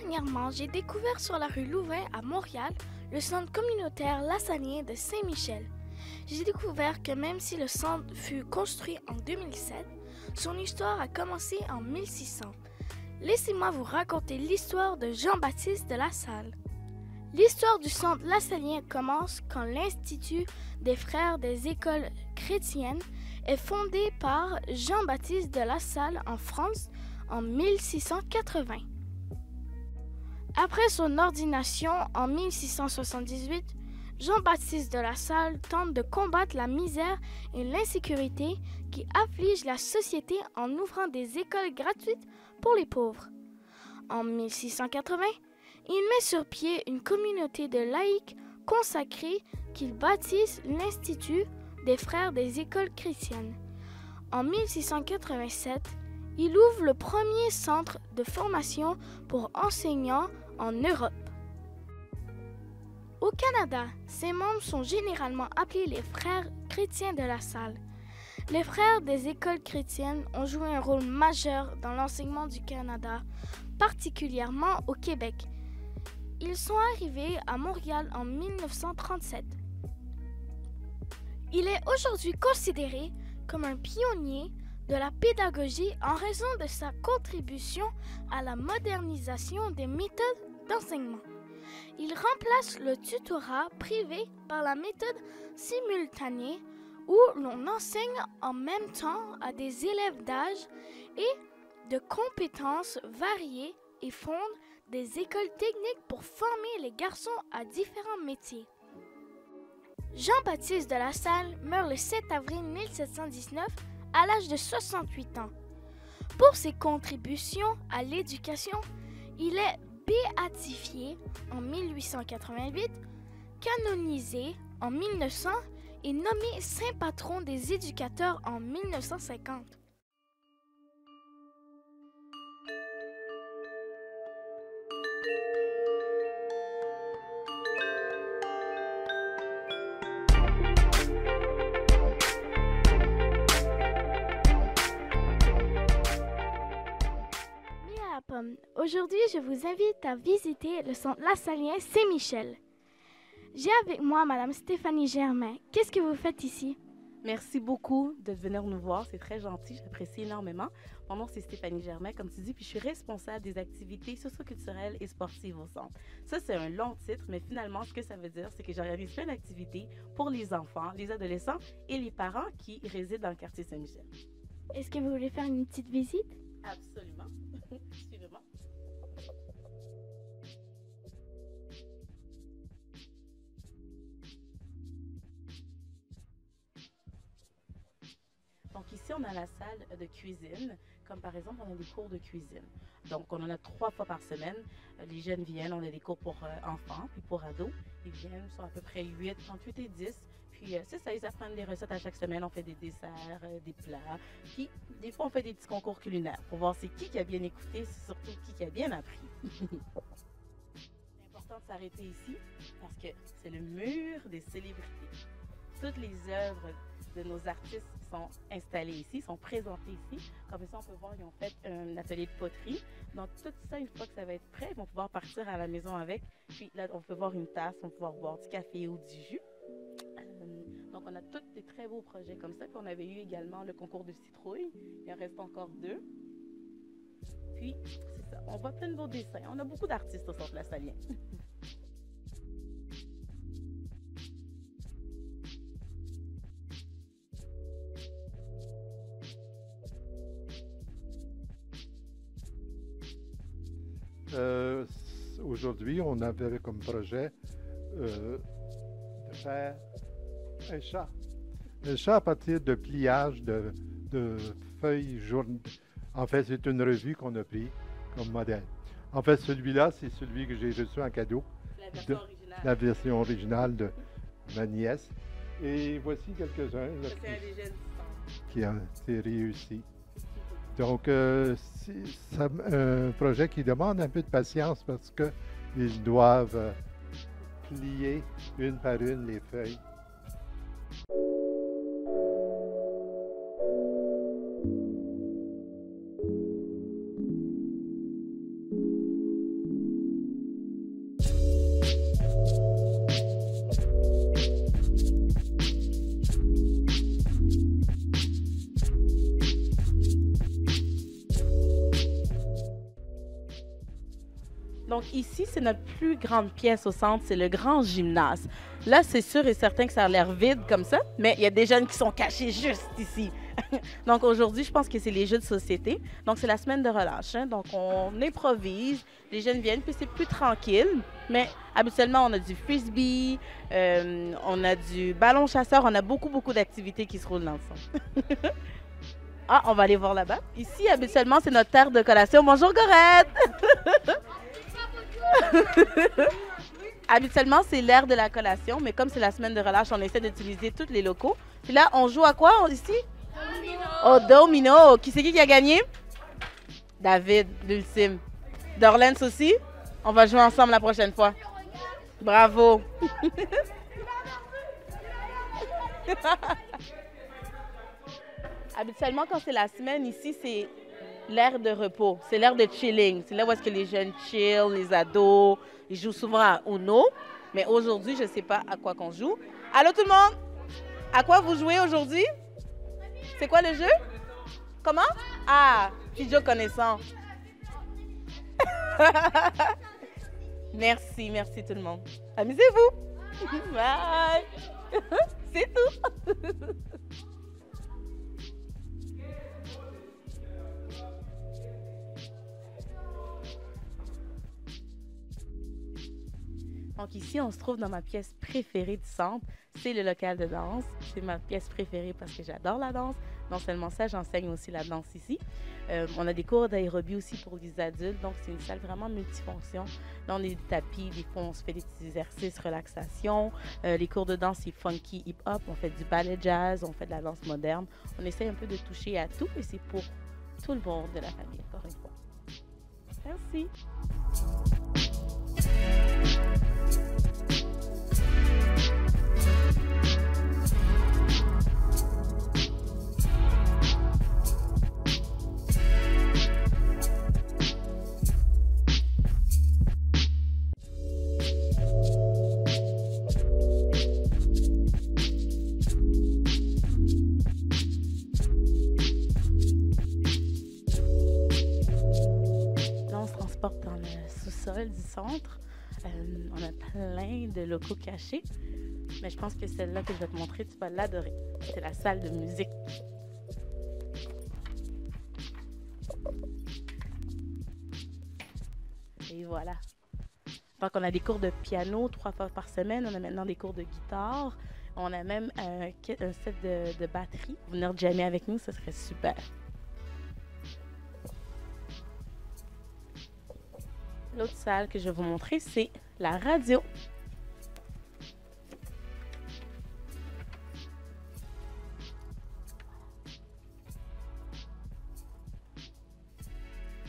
Dernièrement, j'ai découvert sur la rue Louvain à Montréal le centre communautaire lassalien de Saint-Michel. J'ai découvert que même si le centre fut construit en 2007, son histoire a commencé en 1600. Laissez-moi vous raconter l'histoire de Jean-Baptiste de La Salle. L'histoire du centre lassalien commence quand l'Institut des frères des écoles chrétiennes est fondé par Jean-Baptiste de La Salle en France en 1680. Après son ordination en 1678, Jean-Baptiste de La Salle tente de combattre la misère et l'insécurité qui affligent la société en ouvrant des écoles gratuites pour les pauvres. En 1680, il met sur pied une communauté de laïcs consacrés qu'il baptise l'Institut des frères des écoles chrétiennes. En 1687, il ouvre le premier centre de formation pour enseignants en Europe. Au Canada, ses membres sont généralement appelés les frères chrétiens de La Salle. Les frères des écoles chrétiennes ont joué un rôle majeur dans l'enseignement du Canada, particulièrement au Québec. Ils sont arrivés à Montréal en 1937. Il est aujourd'hui considéré comme un pionnier de la pédagogie en raison de sa contribution à la modernisation des méthodes d'enseignement. Il remplace le tutorat privé par la méthode simultanée où l'on enseigne en même temps à des élèves d'âge et de compétences variées et fonde des écoles techniques pour former les garçons à différents métiers. Jean-Baptiste de La Salle meurt le 7 avril 1719 à l'âge de 68 ans. Pour ses contributions à l'éducation, il est béatifié en 1888, canonisé en 1900 et nommé saint patron des éducateurs en 1950. Aujourd'hui, je vous invite à visiter le centre lassalien Saint-Michel. J'ai avec moi Madame Stéphanie Germain. Qu'est-ce que vous faites ici? Merci beaucoup de venir nous voir, c'est très gentil, j'apprécie énormément. Mon nom c'est Stéphanie Germain, comme tu dis, puis je suis responsable des activités socio-culturelles et sportives au centre. Ça, c'est un long titre, mais finalement, ce que ça veut dire, c'est que j'organise plein d'activités pour les enfants, les adolescents et les parents qui résident dans le quartier Saint-Michel. Est-ce que vous voulez faire une petite visite? Absolument. Suivez-moi. Donc ici, on a la salle de cuisine, comme par exemple, on a des cours de cuisine. Donc, on en a 3 fois par semaine. Les jeunes viennent, on a des cours pour enfants, puis pour ados. Ils viennent, ils sont à peu près 8, entre 8 et 10. Puis c'est ça, ils apprennent des recettes à chaque semaine. On fait des desserts, des plats. Puis des fois, on fait des petits concours culinaires pour voir c'est qui a bien écouté, c'est surtout qui a bien appris. C'est important de s'arrêter ici parce que c'est le mur des célébrités. Toutes les œuvres de nos artistes sont installés ici, sont présentés ici. Comme ça, on peut voir, ils ont fait un atelier de poterie. Donc, tout ça, une fois que ça va être prêt, ils vont pouvoir partir à la maison avec. Puis là, on peut voir une tasse, on peut pouvoir boire du café ou du jus. Donc, on a tous des très beaux projets comme ça. Puis, on avait eu également le concours de citrouille. Il en reste encore 2. Puis, c'est ça. On voit plein de beaux dessins. On a beaucoup d'artistes au centre lassalien. Aujourd'hui, on avait comme projet de faire un chat. Un chat à partir de pliage de feuilles jaunes. En fait, c'est une revue qu'on a pris comme modèle. En fait, celui-là, c'est celui que j'ai reçu en cadeau. La version originale de ma nièce. Et voici quelques-uns qui ont été réussis. Donc, c'est un projet qui demande un peu de patience parce qu'ils doivent plier une par une les feuilles. Donc ici, c'est notre plus grande pièce au centre, c'est le grand gymnase. Là, c'est sûr et certain que ça a l'air vide comme ça, mais il y a des jeunes qui sont cachés juste ici. Donc aujourd'hui, je pense que c'est les jeux de société. Donc c'est la semaine de relâche. Hein? Donc on improvise, les jeunes viennent, puis c'est plus tranquille. Mais habituellement, on a du frisbee, on a du ballon chasseur, on a beaucoup d'activités qui se roulent dans le centre. Ah, on va aller voir là-bas. Ici, habituellement, c'est notre terre de collation. Bonjour, Gorette! Habituellement, c'est l'heure de la collation, mais comme c'est la semaine de relâche, on essaie d'utiliser tous les locaux. Puis là, on joue à quoi ici? Domino! Au domino! Qui c'est qui a gagné? David, l'ultime. Dorlens aussi? On va jouer ensemble la prochaine fois. Bravo! Habituellement, quand c'est la semaine, ici, c'est l'ère de repos. C'est l'ère de chilling. C'est là où est-ce que les jeunes chill, les ados. Ils jouent souvent à Uno. Mais aujourd'hui, je ne sais pas à quoi qu'on joue. Allô tout le monde? À quoi vous jouez aujourd'hui? C'est quoi le jeu? Comment? Ah, Fijo connaissant. Merci tout le monde. Amusez-vous. Bye. C'est tout. Donc ici, on se trouve dans ma pièce préférée du centre, c'est le local de danse. C'est ma pièce préférée parce que j'adore la danse. Non seulement ça, j'enseigne aussi la danse ici. On a des cours d'aérobie aussi pour les adultes, donc c'est une salle vraiment multifonction. Là, on a des tapis, des fois on se fait des petits exercices, relaxation. Les cours de danse, c'est funky, hip-hop, on fait du ballet jazz, on fait de la danse moderne. On essaie un peu de toucher à tout et c'est pour tout le monde de la famille, encore une fois. Merci. Dans le sous-sol du centre. On a plein de locaux cachés, mais je pense que celle-là que je vais te montrer, tu vas l'adorer. C'est la salle de musique. Et voilà. Donc, on a des cours de piano 3 fois par semaine. On a maintenant des cours de guitare. On a même un set de batterie. Venir jammer avec nous, ce serait super. L'autre salle que je vais vous montrer, c'est la radio.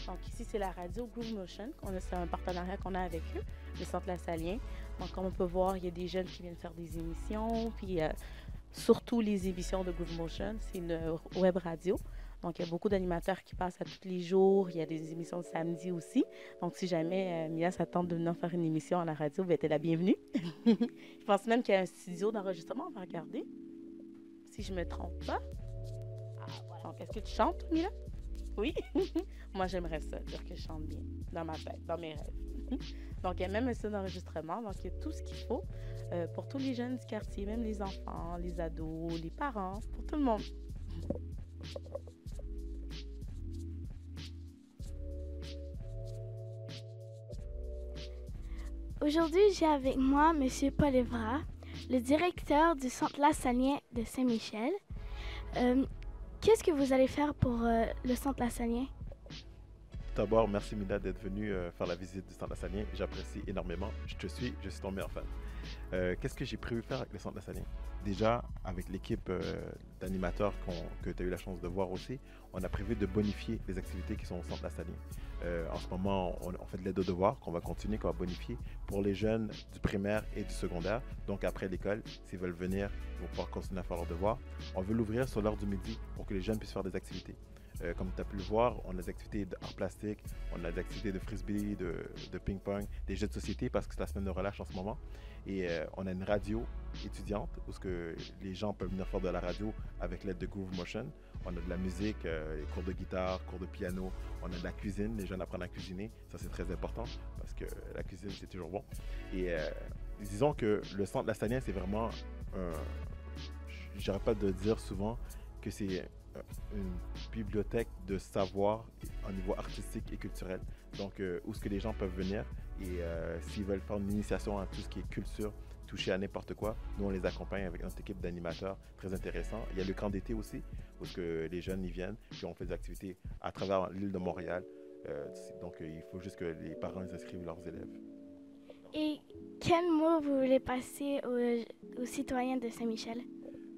Donc ici, c'est la radio Groove Motion. C'est un partenariat qu'on a avec eux, le Centre Lassalien. Donc comme on peut voir, il y a des jeunes qui viennent faire des émissions, puis surtout les émissions de Groove Motion, c'est une web radio. Donc, il y a beaucoup d'animateurs qui passent à tous les jours. Il y a des émissions le samedi aussi. Donc, si jamais Mia s'attend de venir faire une émission à la radio, ben, t'es la bienvenue. Je pense même qu'il y a un studio d'enregistrement. On va regarder. Si je ne me trompe pas. Ah, voilà. Donc, est-ce que tu chantes, Mia? Oui? Moi, j'aimerais ça, dire que je chante bien. Dans ma tête, dans mes rêves. Donc, il y a même un studio d'enregistrement. Donc, il y a tout ce qu'il faut pour tous les jeunes du quartier, même les enfants, les ados, les parents, pour tout le monde. Aujourd'hui, j'ai avec moi M. Paul Evra, le directeur du Centre Lassalien de Saint-Michel. Qu'est-ce que vous allez faire pour le Centre Lassalien? D'abord, merci Mina d'être venue faire la visite du Centre Lassalien. J'apprécie énormément. Je suis ton meilleur fan. Qu'est-ce que j'ai prévu faire avec le Centre Lassalien? Déjà, avec l'équipe d'animateurs que tu as eu la chance de voir aussi, on a prévu de bonifier les activités qui sont au Centre Lassalien. En ce moment, on fait de l'aide aux devoirs qu'on va continuer, qu'on va bonifier pour les jeunes du primaire et du secondaire. Donc, après l'école, s'ils veulent venir, ils vont pouvoir continuer à faire leurs devoirs. On veut l'ouvrir sur l'heure du midi pour que les jeunes puissent faire des activités. Comme tu as pu le voir, on a des activités d'art plastique, on a des activités de frisbee, de ping-pong, des jeux de société parce que c'est la semaine de relâche en ce moment. Et on a une radio étudiante où ce que les gens peuvent venir faire de la radio avec l'aide de Groove Motion. On a de la musique, cours de guitare, cours de piano, on a de la cuisine, les jeunes apprennent à cuisiner, ça c'est très important parce que la cuisine c'est toujours bon. Et disons que le centre Lassagnais c'est vraiment, j'arrête pas de dire souvent que c'est une bibliothèque de savoir au niveau artistique et culturel. Donc, où est-ce que les gens peuvent venir et s'ils veulent faire une initiation à tout ce qui est culture, toucher à n'importe quoi, nous on les accompagne avec notre équipe d'animateurs très intéressant. Il y a le camp d'été aussi, où est-ce que les jeunes y viennent, puis on fait des activités à travers l'île de Montréal. Donc, il faut juste que les parents inscrivent leurs élèves. Et quel mot vous voulez passer aux citoyens de Saint-Michel?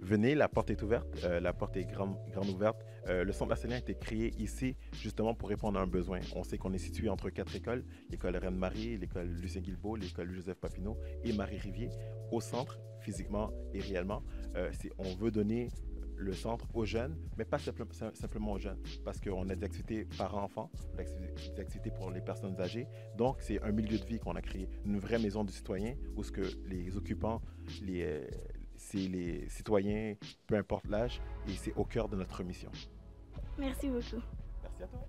Venez, la porte est ouverte, la porte est grande ouverte. Le centre Lassagnais a été créé ici justement pour répondre à un besoin. On sait qu'on est situé entre 4 écoles, l'école Reine-Marie, l'école Lucien Guilbeault, l'école Joseph Papineau et Marie-Rivier. Au centre, physiquement et réellement, on veut donner le centre aux jeunes, mais pas simplement aux jeunes, parce qu'on a des activités parents-enfants, des activités pour les personnes âgées. Donc, c'est un milieu de vie qu'on a créé, une vraie maison du citoyen où ce que les occupants, c'est les citoyens, peu importe l'âge, et c'est au cœur de notre mission. Merci beaucoup. Merci à toi.